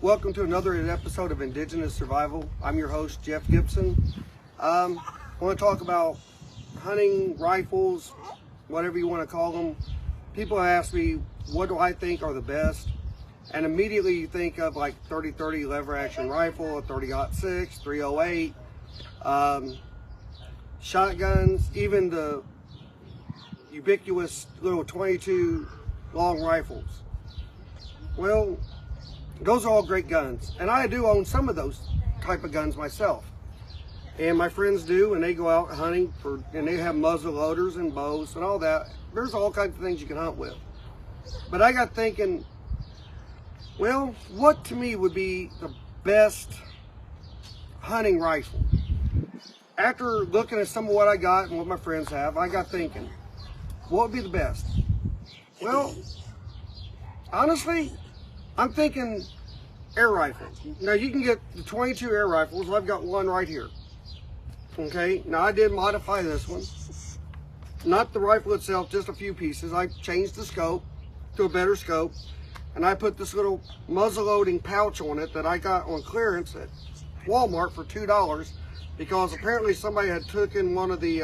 Welcome to another episode of Indigenous Survival. I'm your host, Jeff Gibson. I want to talk about hunting rifles, whatever you want to call them. People ask me, what do I think are the best? And immediately you think of like 30-30 lever action rifle, a 30-06, 308, shotguns, even the ubiquitous little 22 long rifles. Well, those are all great guns, and I do own some of those type of guns myself. And my friends do, and they go out hunting and they have muzzle loaders and bows and all that. There's all kinds of things you can hunt with. But I got thinking, well, what to me would be the best hunting rifle? After looking at some of what I got and what my friends have, I got thinking, what would be the best? Well, honestly, I'm thinking air rifles. Now you can get the 22 air rifles. I've got one right here. Okay, now I did modify this one. Not the rifle itself, just a few pieces. I changed the scope to a better scope, and I put this little muzzle loading pouch on it that I got on clearance at Walmart for $2 because apparently somebody had taken one of the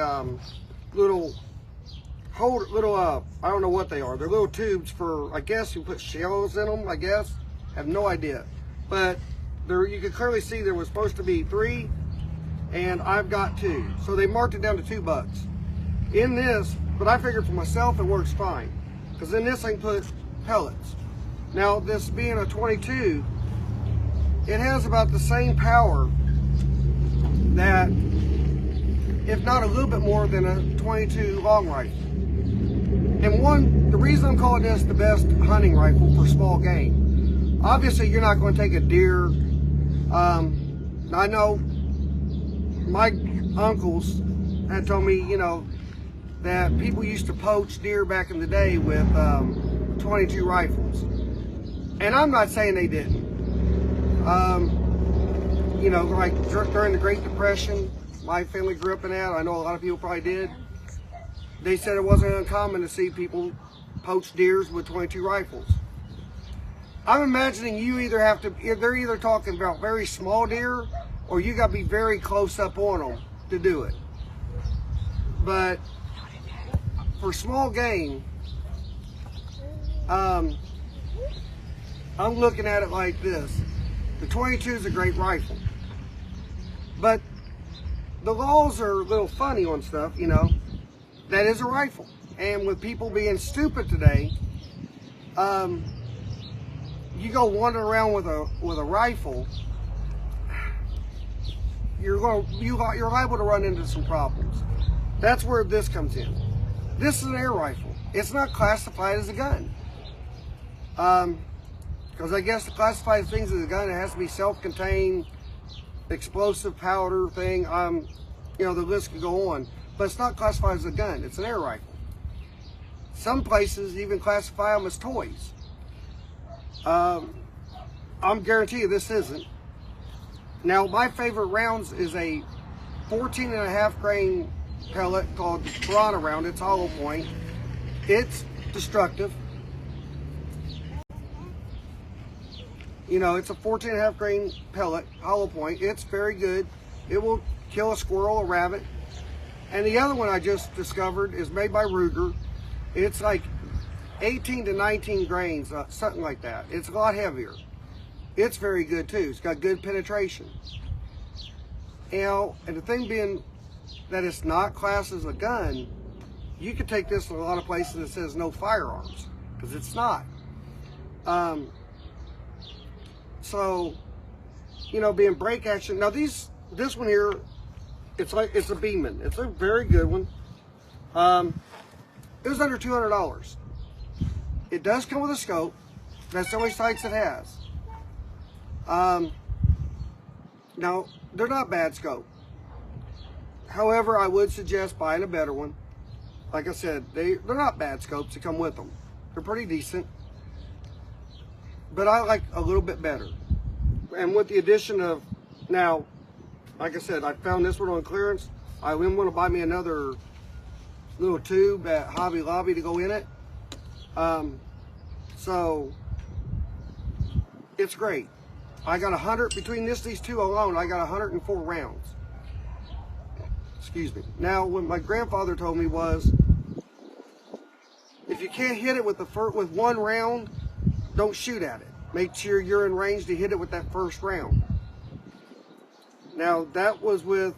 I don't know what they are. They're little tubes for, I guess you put shells in them, I guess. Have no idea. But there, you can clearly see there was supposed to be 3, and I've got 2. So they marked it down to $2. In this, but I figured for myself it works fine. Because in this I can put pellets. Now this being a 22, it has about the same power that, if not a little bit more than a 22 long rifle. And the reason I'm calling this the best hunting rifle for small game, obviously you're not going to take a deer. I know my uncles had told me, that people used to poach deer back in the day with 22 rifles. And I'm not saying they didn't. Like during the Great Depression, my family grew up in that. I know a lot of people probably did. They said it wasn't uncommon to see people poach deers with 22 rifles. I'm imagining they're either talking about very small deer or you got to be very close up on them to do it. But for small game, I'm looking at it like this. The 22 is a great rifle. But the laws are a little funny on stuff, That is a rifle. And with people being stupid today, you go wandering around with a rifle, you're liable to run into some problems. That's where this comes in. This is an air rifle. It's not classified as a gun. Because I guess to classify things as a gun, it has to be self-contained, explosive powder thing. The list could go on. But it's not classified as a gun. It's an air rifle. Some places even classify them as toys. I'm guarantee you this isn't. Now, my favorite rounds is a 14.5 grain pellet called the Piranha round. It's hollow point. It's destructive. It's a 14.5 grain pellet, hollow point. It's very good. It will kill a squirrel, a rabbit. And the other one I just discovered is made by Ruger. It's like 18 to 19 grains, something like that. It's a lot heavier. It's very good too. It's got good penetration. And the thing being that it's not classed as a gun, you could take this to a lot of places that says no firearms, because it's not. Being break action. Now this one here, it's a Beeman. It's a very good one. It was under $200. It does come with a scope. That's the only sights it has. Now, they're not bad scope. However, I would suggest buying a better one. Like I said, they're not bad scopes that come with them. They're pretty decent. But I like a little bit better. And with the addition of, now, like I said, I found this one on clearance. I didn't want to buy me another little tube at Hobby Lobby to go in it. So it's great. I got 100, between these two alone, I got 104 rounds. Excuse me. Now, what my grandfather told me was, if you can't hit it with with one round, don't shoot at it. Make sure you're in range to hit it with that first round. Now, that was with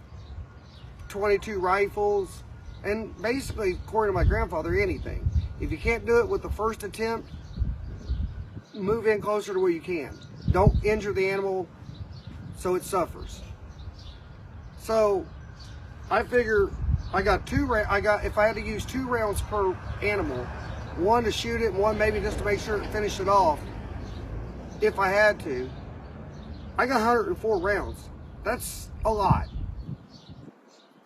22 rifles, and basically, according to my grandfather, anything. If you can't do it with the first attempt, move in closer to where you can. Don't injure the animal so it suffers. So, I figure I got if I had to use 2 rounds per animal, one to shoot it and one maybe just to make sure to finish it off, if I had to, I got 104 rounds. That's a lot.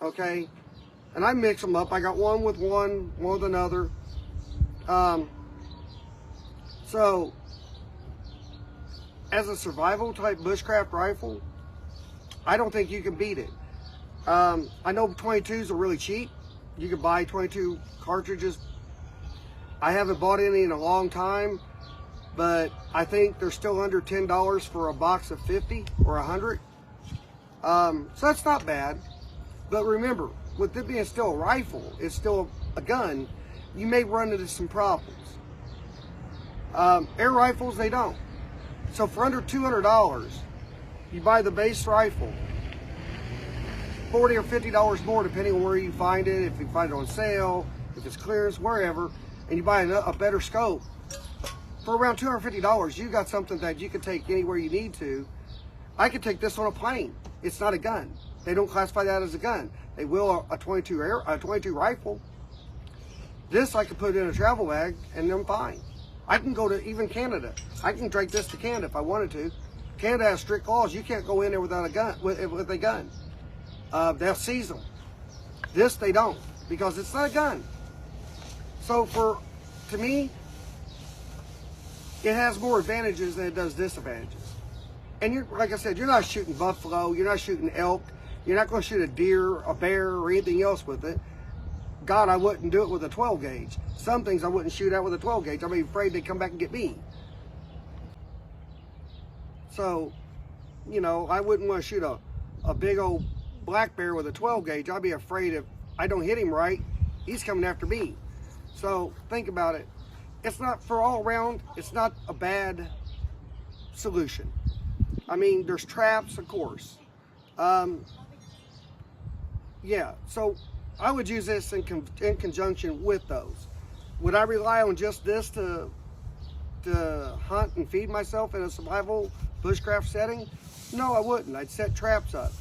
Okay? And I mix them up. I got one with another. So, as a survival type bushcraft rifle, I don't think you can beat it. I know 22s are really cheap. You can buy 22 cartridges. I haven't bought any in a long time, but I think they're still under $10 for a box of 50 or 100. So that's not bad. But remember, with it being still a rifle, it's still a gun, you may run into some problems. Air rifles, they don't. So for under $200, you buy the base rifle, $40 or $50 more depending on where you find it, if you find it on sale, if it's clearance, wherever, and you buy a better scope. For around $250, you got something that you can take anywhere you need to. I could take this on a plane. It's not a gun. They don't classify that as a gun. They will a 22 rifle. This I could put in a travel bag and I'm fine. I can go to even Canada. I can take this to Canada if I wanted to. Canada has strict laws. You can't go in there without a gun, with a gun. They'll seize them. This they don't, because it's not a gun. So to me, it has more advantages than it does disadvantages. And like I said, you're not shooting buffalo, you're not shooting elk, you're not going to shoot a deer, a bear, or anything else with it. God, I wouldn't do it with a 12 gauge. Some things I wouldn't shoot at with a 12 gauge. I'd be afraid they'd come back and get me. So, I wouldn't want to shoot a big old black bear with a 12 gauge. I'd be afraid if I don't hit him right, he's coming after me. So think about it. It's not, for all around, it's not a bad solution. I mean, there's traps, of course. Yeah, so I would use this in conjunction with those. Would I rely on just this to hunt and feed myself in a survival bushcraft setting? No, I wouldn't. I'd set traps up.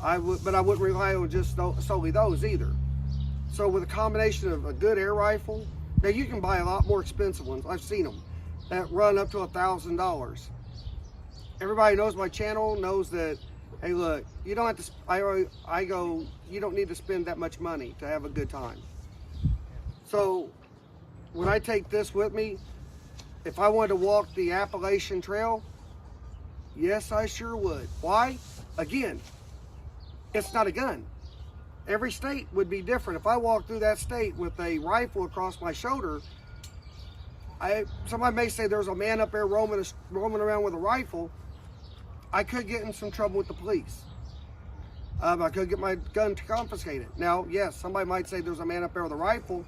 But I wouldn't rely on just solely those either. So with a combination of a good air rifle, now you can buy a lot more expensive ones. I've seen them that run up to $1,000. Everybody knows my channel, knows that, hey, look, you don't have to, you don't need to spend that much money to have a good time. So when I take this with me, if I wanted to walk the Appalachian Trail, yes, I sure would. Why? Again, it's not a gun. Every state would be different. If I walked through that state with a rifle across my shoulder, somebody may say there's a man up there roaming around with a rifle. I could get in some trouble with the police. I could get my gun confiscated. Now, yes, somebody might say there's a man up there with a rifle,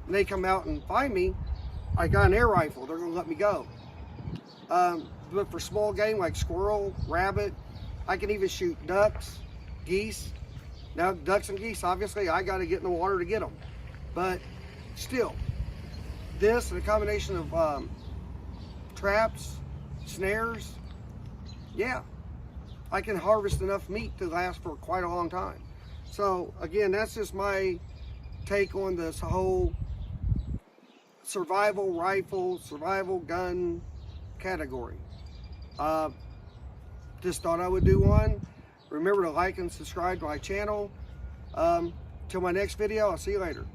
and they come out and find me. I got an air rifle. They're going to let me go. But for small game like squirrel, rabbit, I can even shoot ducks, geese. Now, ducks and geese, obviously, I got to get in the water to get them. But still, this and a combination of traps, snares, yeah, I can harvest enough meat to last for quite a long time. So, again, that's just my take on this whole survival rifle, survival gun category. Just thought I would do one. Remember to like and subscribe to my channel. Till my next video, I'll see you later.